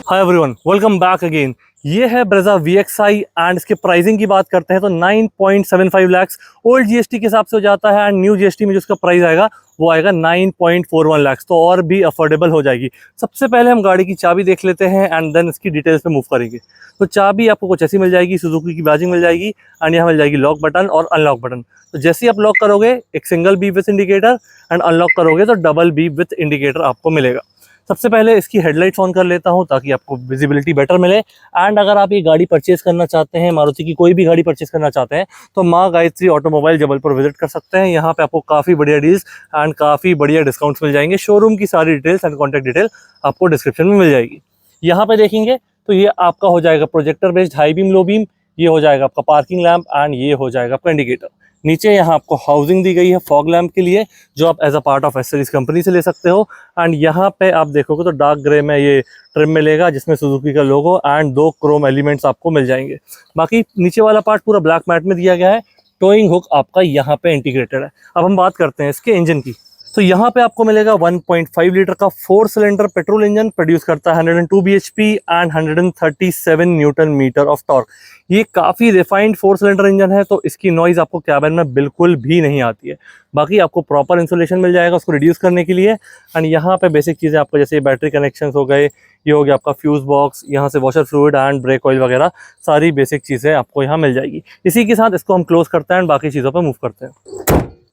Hi everyone, welcome back again. ये है Brezza VXI and इसके प्राइसिंग की बात करते हैं तो 9.75 लाख ओल्ड जीएसटी के हिसाब से हो जाता है एंड न्यू जीएसटी में जो उसका प्राइस आएगा वो आएगा 9.41 लाख, तो और भी अफोर्डेबल हो जाएगी। सबसे पहले हम गाड़ी की चाबी देख लेते हैं एंड देन इसकी डिटेल्स पे मूव करेंगे। तो चाबी आपको कुछ ऐसी मिल जाएगी, सुजुकी की बैजिंग मिल जाएगी एंड यहाँ मिल जाएगी लॉक बटन और अनलॉक बटन। तो जैसे ही आप लॉक करोगे एक single beep with indicator and unlock करोगे तो डबल बीप विथ इंडिकेटर आपको मिलेगा। सबसे पहले इसकी हेडलाइट्स ऑन कर लेता हूं ताकि आपको विजिबिलिटी बेटर मिले। एंड अगर आप ये गाड़ी परचेज करना चाहते हैं, मारुति की कोई भी गाड़ी परचेज करना चाहते हैं, तो माँ गायत्री ऑटोमोबाइल जबलपुर विजिट कर सकते हैं। यहाँ पे आपको काफ़ी बढ़िया डील्स एंड काफ़ी बढ़िया डिस्काउंट्स मिल जाएंगे। शोरूम की सारी डिटेल्स एंड कॉन्टैक्ट डिटेल आपको डिस्क्रिप्शन में मिल जाएगी। यहाँ पे देखेंगे तो ये आपका हो जाएगा projector based high beam low beam, ये हो जाएगा आपका पार्किंग लैम्प एंड ये हो जाएगा आपका इंडिकेटर। नीचे यहाँ आपको हाउसिंग दी गई है फॉग लैम्प के लिए, जो आप as a part of accessories company से ले सकते हो। एंड यहाँ पे आप देखोगे तो डार्क ग्रे में ये ट्रिम मिलेगा जिसमें सुजुकी का लोगो एंड 2 क्रोम एलिमेंट्स आपको मिल जाएंगे। बाकी नीचे वाला पार्ट पूरा ब्लैक मैट में दिया गया है। टोइंग हुक आपका यहाँ पे इंटीग्रेटेड है। अब हम बात करते हैं इसके इंजन की। तो यहाँ पे आपको मिलेगा 1.5 लीटर का 4 सिलेंडर पेट्रोल इंजन, प्रोड्यूस करता है 102 bhp and 137 newton metre of torque. ये काफ़ी रिफाइंड 4 सिलेंडर इंजन है, तो इसकी नॉइज़ आपको कैबिन में बिल्कुल भी नहीं आती है। बाकी आपको प्रॉपर इंसुलेशन मिल जाएगा उसको रिड्यूस करने के लिए। एंड यहाँ पे बेसिक चीज़ें आपको जैसे बैटरी कनेक्शंस हो गए, ये हो गया आपका फ्यूज़ बॉक्स, यहाँ से washer fluid and brake oil वगैरह सारी बेसिक चीज़ें आपको यहाँ मिल जाएगी। इसी के साथ इसको हम क्लोज करते हैं एंड बाकी चीज़ों पर मूव करते हैं।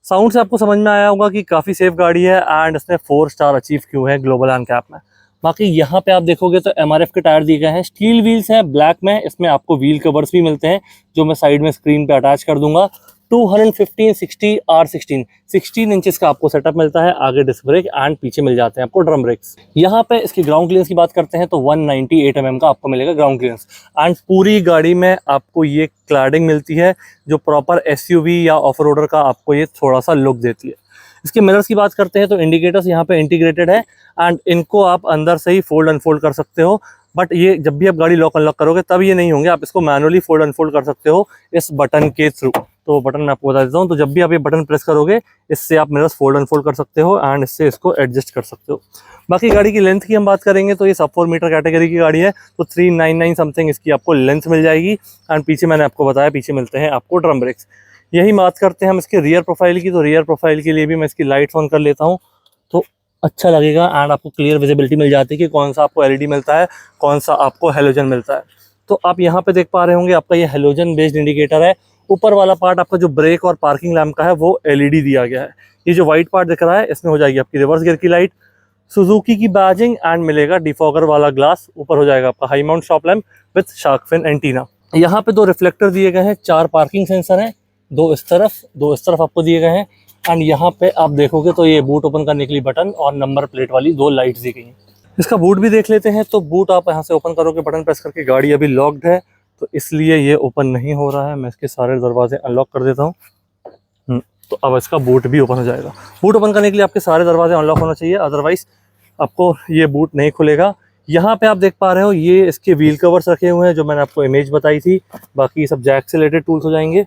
साउंड से आपको समझ में आया होगा कि काफ़ी सेफ गाड़ी है एंड इसने 4 स्टार अचीव किए हैं ग्लोबल एनकैप में। बाकी यहाँ पे आप देखोगे तो MRF के टायर दिए गए हैं, स्टील व्हील्स हैं ब्लैक में। इसमें आपको व्हील कवर्स भी मिलते हैं जो मैं साइड में स्क्रीन पे अटैच कर दूंगा। 16 इंचेस का आपको सेटअप मिलता है। आगे डिस्क ब्रेक एंड पीछे मिल जाते हैं आपको ड्रम ब्रेक्स। यहाँ पे इसकी ग्राउंड क्लियरेंस की बात करते हैं तो 198 mm का आपको मिलेगा ग्राउंड क्लियरेंस। एंड पूरी गाड़ी में आपको ये क्लैडिंग मिलती है जो प्रॉपर SUV या ऑफ रोडर का आपको ये थोड़ा सा लुक देती है। इसके मिरर्स की बात करते हैं तो इंडिकेटर्स यहाँ पे इंटीग्रेटेड है एंड इनको आप अंदर से ही फोल्ड अनफोल्ड कर सकते हो। बट ये जब भी आप गाड़ी लॉक अनलॉक करोगे तब ये नहीं होंगे, आप इसको मैनुअली फोल्ड अनफोल्ड कर सकते हो इस बटन के थ्रू। तो बटन मैं आपको बता देता हूँ, तो जब भी आप ये बटन प्रेस करोगे इससे आप मिरर्स फोल्ड अनफोल्ड कर सकते हो एंड इससे इसको एडजस्ट कर सकते हो। बाकी गाड़ी की लेंथ की हम बात करेंगे तो ये सब 4 मीटर कैटेगरी की गाड़ी है, तो 399 समथिंग इसकी आपको लेंथ मिल जाएगी। एंड पीछे मैंने आपको बताया पीछे मिलते हैं आपको ड्रम ब्रेक्स। यही बात करते हैं हम इसके रियर प्रोफाइल की। तो रियर प्रोफाइल के लिए भी मैं इसकी लाइट्स ऑन कर लेता हूँ तो अच्छा लगेगा एंड आपको क्लियर विजिबिलिटी मिल जाती है कि कौन सा आपको LED मिलता है, कौन सा आपको हेलोजन मिलता है। तो आप यहाँ पे देख पा रहे होंगे आपका ये हेलोजन बेस्ड इंडिकेटर है। ऊपर वाला पार्ट आपका जो ब्रेक और पार्किंग लैम्प का है वो LED दिया गया है। ये जो व्हाइट पार्ट दिख रहा है इसमें हो जाएगी आपकी रिवर्स गियर की लाइट, सुजुकी की बैजिंग एंड मिलेगा डिफॉगर वाला ग्लास। ऊपर हो जाएगा आपका high mount shop lamp with shark fin antenna. यहाँ पे 2 रिफ्लेक्टर दिए गए हैं, 4 पार्किंग सेंसर हैं, 2 इस तरफ आपको दिए गए हैं। एंड यहाँ पे आप देखोगे तो ये बूट ओपन करने के लिए बटन और नंबर प्लेट वाली 2 लाइट्स दी गई हैं। इसका बूट भी देख लेते हैं। तो बूट आप यहाँ से ओपन करोगे बटन प्रेस करके, गाड़ी अभी लॉक्ड है तो इसलिए ये ओपन नहीं हो रहा है। मैं इसके सारे दरवाजे अनलॉक कर देता हूँ। तो अब इसका बूट भी ओपन हो जाएगा। बूट ओपन करने के लिए आपके सारे दरवाजे अनलॉक होना चाहिए, अदरवाइज आपको ये बूट नहीं खुलेगा। यहाँ पे आप देख पा रहे हो ये इसके व्हील कवर्स रखे हुए हैं जो मैंने आपको इमेज बताई थी। बाकी सब जैक से रिलेटेड टूल्स हो जाएंगे।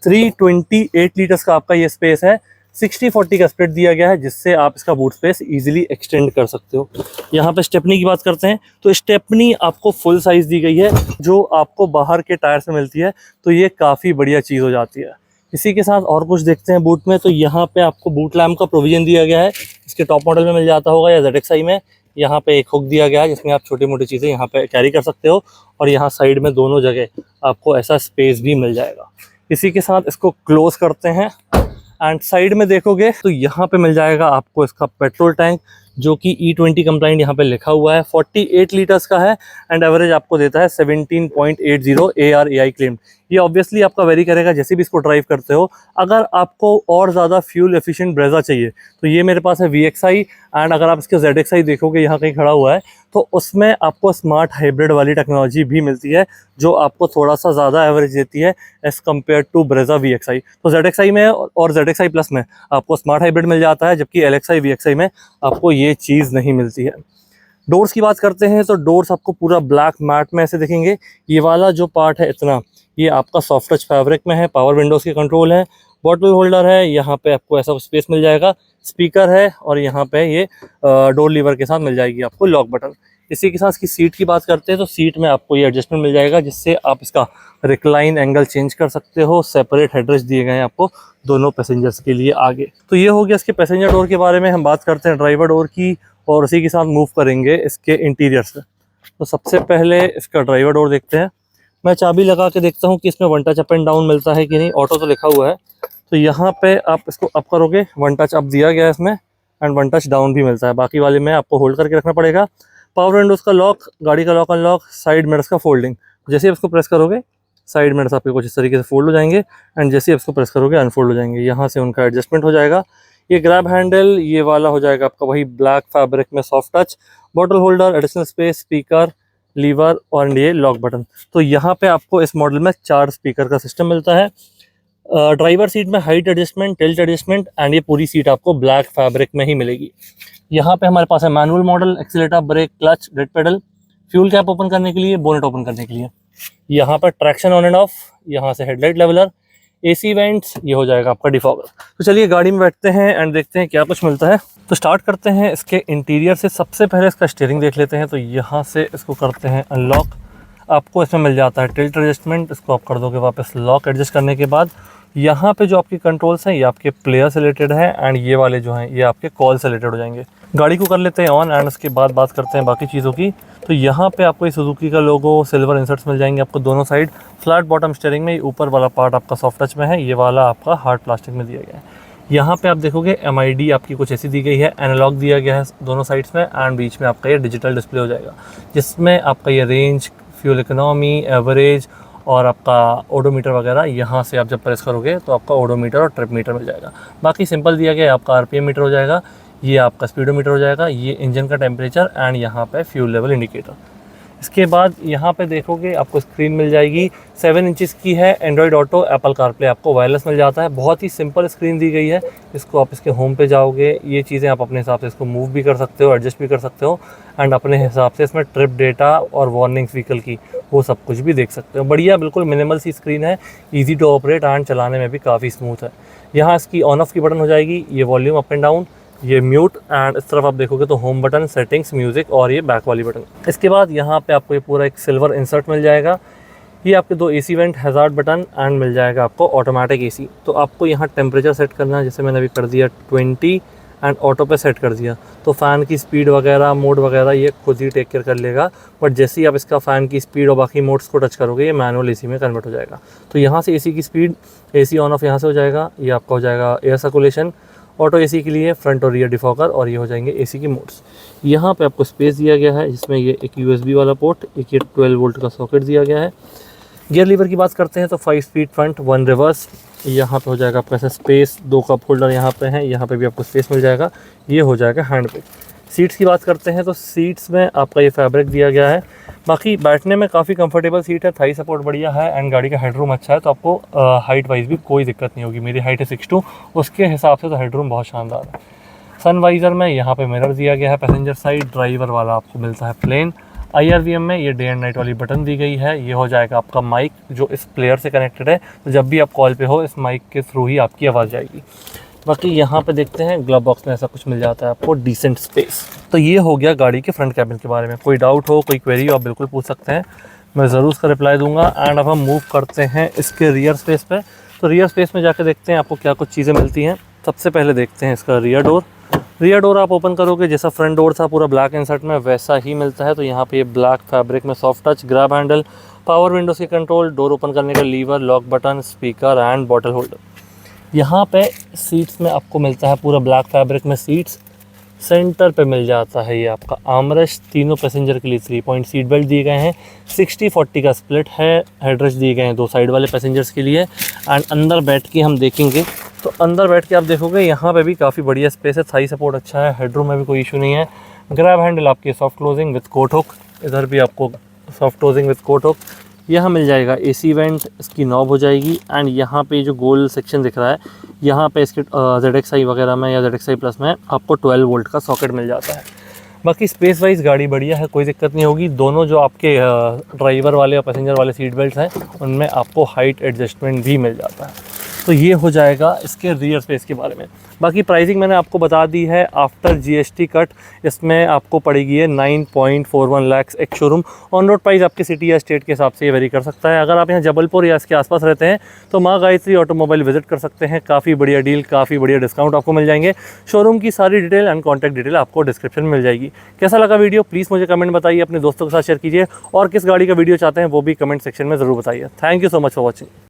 328 लीटर्स का आपका ये स्पेस है। 60-40 का स्प्लिट दिया गया है जिससे आप इसका बूट स्पेस इजीली एक्सटेंड कर सकते हो। यहाँ पे स्टेपनी की बात करते हैं तो स्टेपनी आपको फुल साइज दी गई है जो आपको बाहर के टायर से मिलती है, तो ये काफ़ी बढ़िया चीज़ हो जाती है। इसी के साथ और कुछ देखते हैं बूट में। तो यहाँ पे आपको बूट लैम्प का प्रोविजन दिया गया है, इसके टॉप मॉडल में मिल जाता होगा या ZXI में। यहाँ पे एक हुक दिया गया है जिसमें आप छोटी मोटी चीज़ें यहाँ पे कैरी कर सकते हो और यहाँ साइड में दोनों जगह आपको ऐसा स्पेस भी मिल जाएगा। इसी के साथ इसको क्लोज करते हैं एंड साइड में देखोगे तो यहाँ पे मिल जाएगा आपको इसका पेट्रोल टैंक जो कि E20 कंप्लाइंट यहाँ पे लिखा हुआ है। 48 लीटर्स का है एंड एवरेज आपको देता है 17.80 ARAI क्लेम। ये ऑब्वियसली आपका वेरी करेगा जैसे भी इसको ड्राइव करते हो। अगर आपको और ज़्यादा फ्यूल एफिशिएंट ब्रेजा चाहिए तो ये मेरे पास है VXI। एंड अगर आप इसके ZXI देखोगे यहाँ कहीं खड़ा हुआ है तो उसमें आपको स्मार्ट हाइब्रिड वाली टेक्नोलॉजी भी मिलती है जो आपको थोड़ा सा ज़्यादा एवरेज देती है as compare to Brezza VXI। तो ZXI में और ZXI प्लस में आपको स्मार्ट हाइब्रिड मिल जाता है, जबकि LXI VXI में आपको ये चीज़ नहीं मिलती है। डोर्स की बात करते हैं तो डोर्स आपको पूरा ब्लैक मैट में ऐसे दिखेंगे। ये वाला जो पार्ट है इतना, ये आपका सॉफ्ट टच फैब्रिक में है। पावर विंडोज़ के कंट्रोल है। बॉटल होल्डर है, यहाँ पे आपको ऐसा स्पेस मिल जाएगा, स्पीकर है और यहाँ पे ये डोर लीवर के साथ मिल जाएगी आपको लॉक बटन। इसी के साथ इसकी सीट की बात करते हैं तो सीट में आपको ये एडजस्टमेंट मिल जाएगा जिससे आप इसका रिक्लाइन एंगल चेंज कर सकते हो। सेपरेट हेडरेस्ट दिए गए हैं आपको दोनों पैसेंजर्स के लिए आगे। तो ये हो गया इसके पैसेंजर डोर के बारे में। हम बात करते हैं ड्राइवर डोर की और उसी के साथ मूव करेंगे इसके इंटीरियर से। तो सबसे पहले इसका ड्राइवर डोर देखते हैं। मैं चाबी लगा के देखता हूँ कि इसमें one touch up and down मिलता है कि नहीं। ऑटो तो लिखा हुआ है, तो यहाँ पे आप इसको अप करोगे, वन टच अप दिया गया है इसमें एंड वन टच डाउन भी मिलता है। बाकी वाले में आपको होल्ड करके रखना पड़ेगा। पावर विंडोज़ का लॉक, गाड़ी का लॉक अनलॉक, साइड मिरर्स का फोल्डिंग। जैसे ही आप इसको प्रेस करोगे साइड मिरर्स आपके कुछ इस तरीके से फोल्ड हो जाएंगे एंड जैसे ही आप इसको प्रेस करोगे अनफोल्ड हो जाएंगे। यहाँ से उनका एडजस्टमेंट हो जाएगा। ये ग्रैब हैंडल ये वाला हो जाएगा आपका वही ब्लैक फैब्रिक में soft touch. Bottle holder, additional space, speaker, lever और ये लॉक बटन। तो यहाँ पे आपको इस मॉडल में 4 स्पीकर का सिस्टम मिलता है। ड्राइवर सीट में height adjustment, tilt adjustment and ये पूरी सीट आपको ब्लैक फैब्रिक में ही मिलेगी। यहाँ पे हमारे पास है manual model, accelerator, brake, clutch, red pedal, fuel cap open करने के लिए, बोनेट ओपन करने के लिए। यहाँ पर ट्रैक्शन ऑन एंड ऑफ, यहाँ से हेडलाइट लेवलर, एसी वेंट्स, ये हो जाएगा आपका डिफॉगर। तो चलिए गाड़ी में बैठते हैं एंड देखते हैं क्या कुछ मिलता है। तो स्टार्ट करते हैं इसके इंटीरियर से। सबसे पहले इसका स्टीयरिंग देख लेते हैं। तो यहाँ से इसको करते हैं अनलॉक। आपको इसमें मिल जाता है टिल्ट एडजस्टमेंट, इसको आप कर दोगे वापस लॉक। एडजस्ट करने के बाद यहाँ पे जो आपके कंट्रोल्स हैं ये आपके प्लेयर से रिलेटेड है एंड ये वाले जो हैं ये आपके कॉल से रिलेटेड हो जाएंगे। गाड़ी को कर लेते हैं ऑन एंड उसके बाद बात करते हैं बाकी चीज़ों की। तो यहाँ पे आपको सुजुकी का लोगो, सिल्वर इंसर्ट्स मिल जाएंगे आपको दोनों साइड। फ्लैट बॉटम स्टीयरिंग में ऊपर वाला पार्ट आपका सॉफ्ट टच में है, ये वाला आपका हार्ड प्लास्टिक में दिया गया है। यहाँ पे आप देखोगे MID आपकी कुछ ऐसी दी गई है, एनालॉग दिया गया है दोनों साइड्स में एंड बीच में आपका ये डिजिटल डिस्प्ले हो जाएगा जिसमें आपका ये रेंज, फ्यूल इकोनॉमी, एवरेज और आपका ओडोमीटर वगैरह यहाँ से आप जब प्रेस करोगे तो आपका ओडोमीटर और ट्रिप मीटर मिल जाएगा। बाकी सिंपल दिया गया है, आपका RPM मीटर हो जाएगा, ये आपका स्पीडोमीटर हो जाएगा, ये इंजन का टेम्परेचर एंड यहाँ पे फ्यूल लेवल इंडिकेटर। इसके बाद यहाँ पे देखोगे आपको स्क्रीन मिल जाएगी 7 इंचज़ की है, एंड्रॉयड ऑटो, एप्पल कारप्ले आपको वायरलेस मिल जाता है। बहुत ही सिंपल स्क्रीन दी गई है। इसको आप इसके होम पे जाओगे, ये चीज़ें आप अपने हिसाब से इसको मूव भी कर सकते हो, एडजस्ट भी कर सकते हो एंड अपने हिसाब से इसमें ट्रिप डेटा और वार्निंग्स व्हीकल की वो सब कुछ भी देख सकते हो। बढ़िया बिल्कुल मिनिमल सी स्क्रीन है, ईजी टू ऑपरेट एंड चलाने में भी काफ़ी स्मूथ है। यहाँ इसकी ऑन ऑफ की बटन हो जाएगी, ये वॉल्यूम अप एंड डाउन, ये म्यूट एंड इस तरफ आप देखोगे तो होम बटन, सेटिंग्स, म्यूजिक और ये बैक वाली बटन। इसके बाद यहाँ पे आपको ये पूरा एक सिल्वर इंसर्ट मिल जाएगा। ये आपके 2 AC vent, hazard button and मिल जाएगा आपको ऑटोमेटिक AC। तो आपको यहाँ टेम्परेचर सेट करना है, जैसे मैंने अभी कर दिया 20 एंड ऑटो पे सेट कर दिया तो फ़ैन की स्पीड वगैरह, मोड वगैरह ये खुद ही टेक केयर कर लेगा। बट जैसे ही आप इसका फ़ैन की स्पीड और बाकी मोड्स को टच करोगे ये मैनुअल AC में कन्वर्ट हो जाएगा। तो यहाँ से AC की स्पीड, AC ऑन ऑफ यहाँ से हो जाएगा। ये आपका हो जाएगा एयर सर्कुलेशन, ऑटो AC के लिए फ्रंट और रियर डिफॉगर और ये हो जाएंगे AC की मोड्स। यहाँ पे आपको स्पेस दिया गया है जिसमें ये एक USB वाला पोर्ट, एक ये 12 वोल्ट का सॉकेट दिया गया है। गियर लीवर की बात करते हैं तो 5 स्पीड फ्रंट, 1 रिवर्स। यहाँ पे हो जाएगा आपका ऐसा स्पेस, 2 कप होल्डर यहाँ पे हैं, यहाँ पे भी आपको स्पेस मिल जाएगा। ये हो जाएगा हैंड ब्रेक। सीट्स की बात करते हैं तो सीट्स में आपका ये फैब्रिक दिया गया है। बाकी बैठने में काफ़ी कंफर्टेबल सीट है, थाई सपोर्ट बढ़िया है एंड गाड़ी का हेडरूम अच्छा है। तो आपको हाइट वाइज भी कोई दिक्कत नहीं होगी। मेरी हाइट है 6'2", उसके हिसाब से तो हेडरूम बहुत शानदार है। सनवाइज़र में यहाँ पे मिरर दिया गया है पैसेंजर साइड। ड्राइवर वाला आपको मिलता है प्लेन। IRVM में ये डे एंड नाइट वाली बटन दी गई है। ये हो जाएगा आपका माइक जो इस प्लेयर से कनेक्टेड है, तो जब भी आप कॉल पे हो इस माइक के थ्रू ही आपकी आवाज़ जाएगी। बाकी यहाँ पे देखते हैं ग्लव बॉक्स में ऐसा कुछ मिल जाता है आपको, डिसेंट स्पेस। तो ये हो गया गाड़ी के फ्रंट कैबिन के बारे में। कोई डाउट हो, कोई क्वेरी हो, आप बिल्कुल पूछ सकते हैं, मैं ज़रूर उसका रिप्लाई दूंगा। एंड अब हम मूव करते हैं इसके रियर स्पेस पे। तो रियर स्पेस में जाकर देखते हैं आपको क्या कुछ चीज़ें मिलती हैं। सबसे पहले देखते हैं इसका रियर डोर। रियर डोर आप ओपन करोगे जैसा फ्रंट डोर था पूरा ब्लैक इंसर्ट में वैसा ही मिलता है। तो यहाँ पे ये ब्लैक फैब्रिक में soft touch, grab handle, power windows के कंट्रोल, डोर ओपन करने का lever, lock button, speaker and bottle holder. यहाँ पे सीट्स में आपको मिलता है पूरा ब्लैक फैब्रिक में सीट्स। सेंटर पे मिल जाता है ये आपका आर्मरेस्ट। तीनों पैसेंजर के लिए 3 पॉइंट सीट बेल्ट दिए गए हैं। 60-40 का स्प्लिट है। हेडरेस्ट दिए गए हैं 2 साइड वाले पैसेंजर्स के लिए। एंड अंदर बैठ के हम देखेंगे तो अंदर बैठ के आप देखोगे यहाँ पे भी काफ़ी बढ़िया स्पेस है, थाई सपोर्ट अच्छा है, हेडरूम में भी कोई इशू नहीं है। ग्रैब हैंडल आपकी soft closing with coat hook, इधर भी आपको soft closing with coat hook. यहाँ मिल जाएगा AC वेंट, इसकी नॉब हो जाएगी। एंड यहाँ पे जो गोल सेक्शन दिख रहा है यहाँ पे इसके ZXi वगैरह में या ZXi प्लस में आपको 12 वोल्ट का सॉकेट मिल जाता है। बाकी स्पेस वाइज गाड़ी बढ़िया है, कोई दिक्कत नहीं होगी। दोनों जो आपके ड्राइवर वाले और पैसेंजर वाले सीट बेल्ट हैं उनमें आपको हाइट एडजस्टमेंट भी मिल जाता है। तो ये हो जाएगा इसके रियर स्पेस के बारे में। बाकी प्राइसिंग मैंने आपको बता दी है आफ्टर जीएसटी कट, इसमें आपको पड़ेगी है 9.41 लाख एक शोरूम। ऑन रोड प्राइस आपके सिटी या स्टेट के हिसाब से ये वेरी कर सकता है। अगर आप यहाँ जबलपुर या इसके आसपास रहते हैं तो माँ गायत्री ऑटोमोबाइल विजिट कर सकते हैं, काफ़ी बढ़िया डील, काफ़ी बढ़िया डिस्काउंट आपको मिल जाएंगे। शोरूम की सारी डिटेल एंड कॉन्टैक्ट डिटेल आपको डिस्क्रिप्शन में मिल जाएगी। कैसा लगा वीडियो प्लीज़ मुझे कमेंट बताइए, अपने दोस्तों के साथ शेयर कीजिए, और किस गाड़ी का वीडियो चाहते हैं वो भी कमेंट सेक्शन में ज़रूर बताइए। Thank you so much for watching.